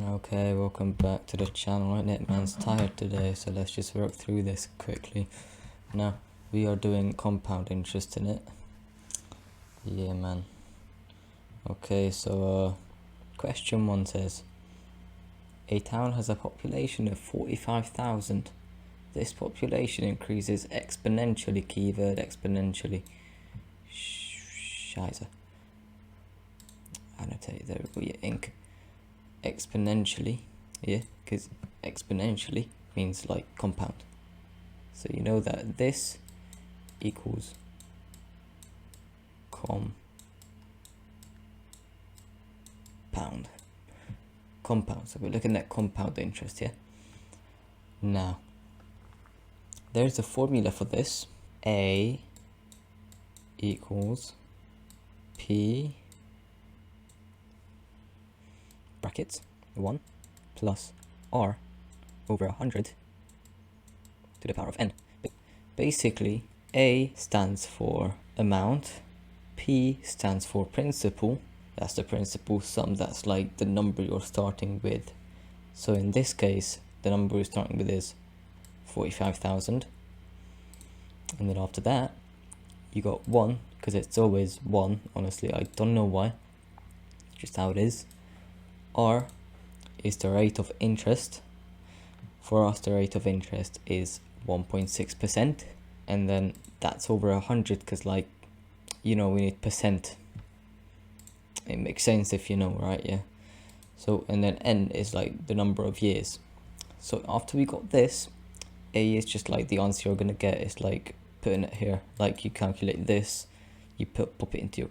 Okay, welcome back to the channel. Innit, man's tired today, so let's just work through this quickly. Now, we are doing compound interest in it. Yeah, man. Okay, so question 1 says, a town has a population of 45,000. This population increases exponentially. Keyword exponentially. Scheiße. Annotate, there we go, your ink. Exponentially, yeah, because exponentially means like compound. So you know that this equals compound. So we're looking at compound interest here. Now, there's a formula for this. A equals P brackets 1 plus R over 100 to the power of n. Basically, A stands for amount, P stands for principal. That's the principal sum, that's like the number you're starting with. So in this case, the number we're starting with is 45,000. And then after that, you got 1, because it's always 1, honestly, I don't know why, just how it is. R is the rate of interest. For us, the rate of interest is 1.6%, and then that's over 100 because, like, you know, we need percent. It makes sense if you know, right? Yeah. So, and then n is like the number of years. So after we got this, A is just like the answer you're gonna get. It's like putting it here, like you calculate this, you pop it into your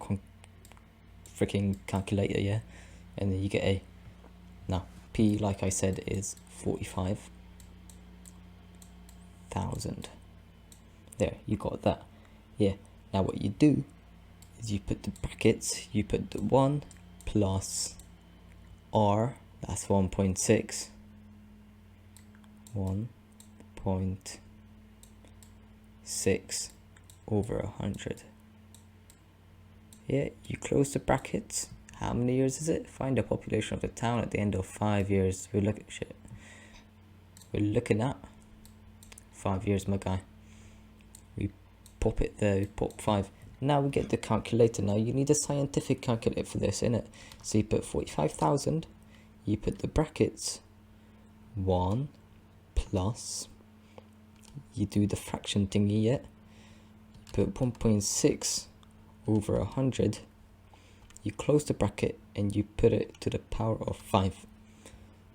freaking calculator, yeah, and then you get A. Now, P, like I said, is 45,000. There, you got that. Yeah. Now what you do is you put the brackets, you put the 1 plus R, that's 1.6. 1.6 over 100. Yeah, you close the brackets. How many years is it? Find the population of the town at the end of 5 years. We're looking at 5 years, my guy. We pop it there, we pop 5. Now we get the calculator. Now you need a scientific calculator for this, innit? So you put 45,000, you put the brackets 1 plus, you do the fraction thingy, yeah? Put 1.6 over 100. You close the bracket and you put it to the power of 5.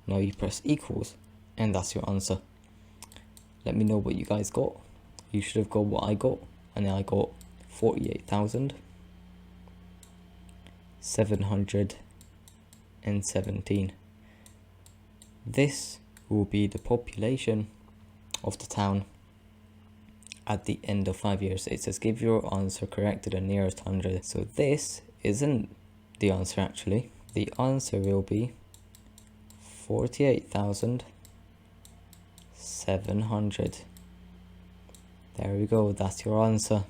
Now you press equals, and that's your answer. Let me know what you guys got. You should have got what I got, and I got 48,717. This will be the population of the town at the end of 5 years. It says give your answer correct to the nearest 100. So this isn't the answer actually. The answer will be 48,700. There we go, that's your answer.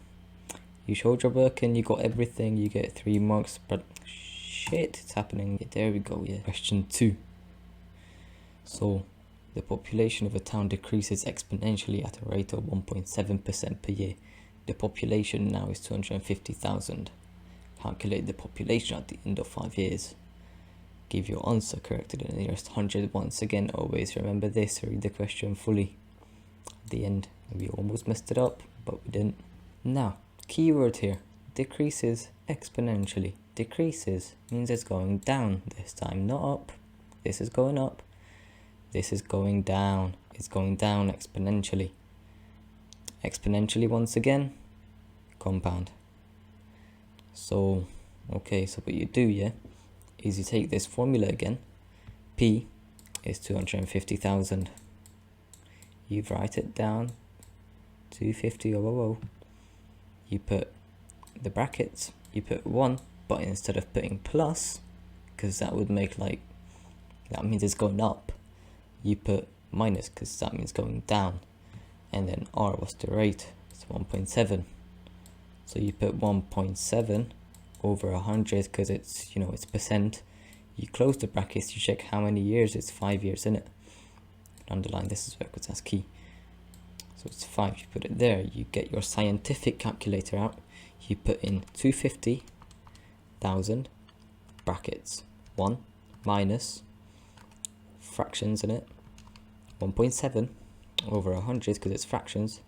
You showed your work and you got everything, you get 3 marks, but shit, it's happening. There we go, yeah. Question 2. So, the population of a town decreases exponentially at a rate of 1.7% per year. The population now is 250,000. Calculate the population at the end of 5 years. Give your answer correct to the nearest 100. Once again, always remember this, read the question fully. At the end, we almost messed it up, but we didn't. Now, keyword here, decreases exponentially. Decreases means it's going down this time, not up. This is going up. This is going down. It's going down exponentially. Exponentially once again, compound. So, okay, so what you do, yeah, is you take this formula again. P is 250,000. You write it down, 250, you put the brackets, you put 1, but instead of putting plus, because that would make like, that means it's going up, you put minus, because that means going down, and then R was the rate, it's 1.7. So you put 1.7 over 100, because it's, you know, it's percent. You close the brackets, you check how many years. It's 5 years, innit? Underline this as well because that's key. So it's 5, you put it there. You get your scientific calculator out. You put in 250,000 brackets 1 minus fractions in it 1.7 over 100 because it's fractions.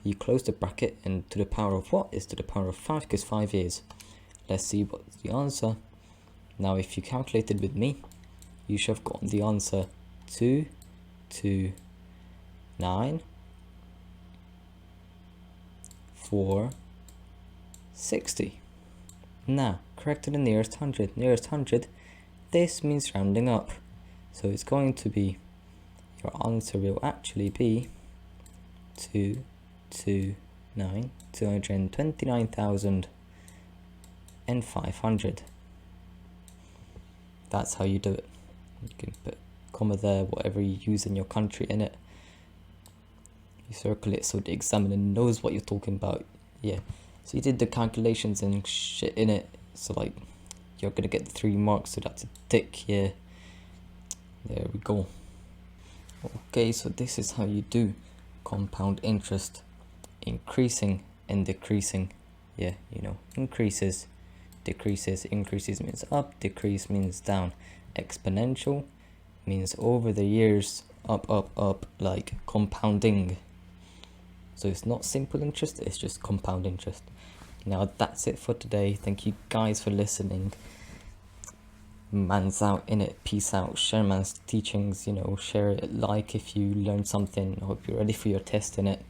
You close the bracket, and to the power of what is to the power of 5 because 5 years. Let's see what's the answer. Now if you calculated with me, you should have gotten the answer 229,460. Now correct to the nearest hundred. Nearest hundred, this means rounding up, so it's going to be, your answer will actually be 229,500. That's how you do it. You can put comma there, whatever you use in your country in it. You circle it so the examiner knows what you're talking about. Yeah, so you did the calculations and shit in it, so like you're gonna get the 3 marks, so that's a tick. Yeah, there we go. Okay, so this is how you do compound interest, increasing and decreasing. Yeah, you know, increases, decreases. Increases means up, decrease means down. Exponential means over the years, up, like compounding. So it's not simple interest, it's just compound interest. Now that's it for today. Thank you guys for listening. Man's out, in it. Peace out. Share man's teachings, you know, share it, like if you learned something. I hope you're ready for your test in it.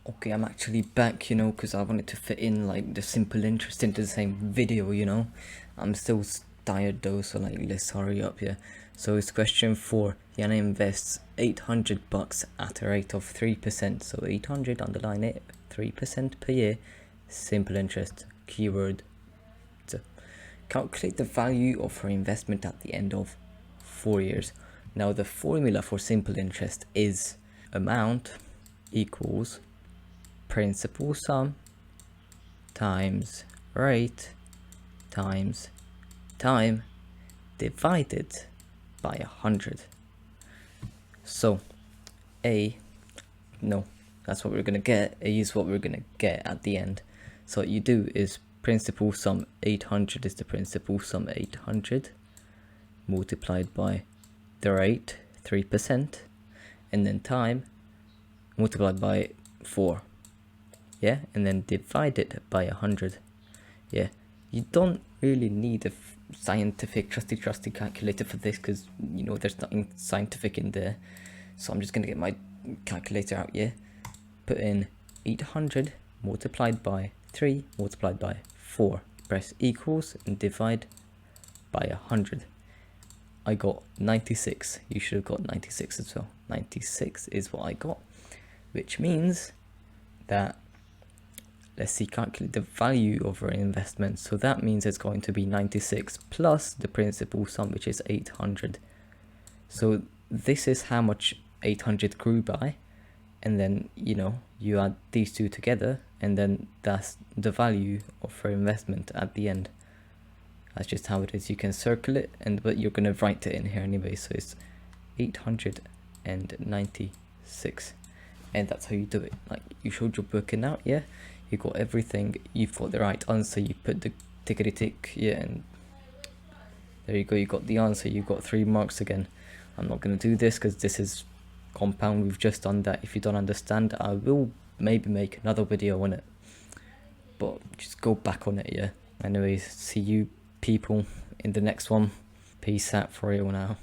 Okay, I'm actually back, you know, because I wanted to fit in like the simple interest into the same video, you know. I'm still tired though, so like let's hurry up here. So it's question 4. Yana invests 800 bucks at a rate of 3%. So 800, underline it, 3% per year. Simple interest. Keyword. Calculate the value of her investment at the end of 4 years. Now the formula for simple interest is amount equals principal sum times rate times time divided by 100. So that's what we're gonna get. A is what we're gonna get at the end. So what you do is principal sum 800 is the principal sum 800 multiplied by the rate 3%, and then time multiplied by 4. Yeah, and then divide it by 100. Yeah, you don't really need a scientific trusty calculator for this because you know there's nothing scientific in there. So I'm just gonna get my calculator out. Yeah, put in 800 multiplied by 3 multiplied by 4, press equals and divide by 100. I got 96. You should have got 96 as well. 96 is what I got, which means that, let's see, calculate the value of our investment. So that means it's going to be 96 plus the principal sum, which is 800. So this is how much 800 grew by, and then you know you add these two together, and then that's the value of her investment at the end. That's just how it is. You can circle it, but you're gonna write it in here anyway. So it's 896, and that's how you do it. Like you showed your booking out, yeah. You got everything. You've got the right answer. You put the tickety tick, yeah, and there you go. You got the answer. You got 3 marks again. I'm not gonna do this because this is compound. We've just done that. If you don't understand, I will maybe make another video on it, but just go back on it. Yeah, anyways, see you people in the next one. Peace out for real now.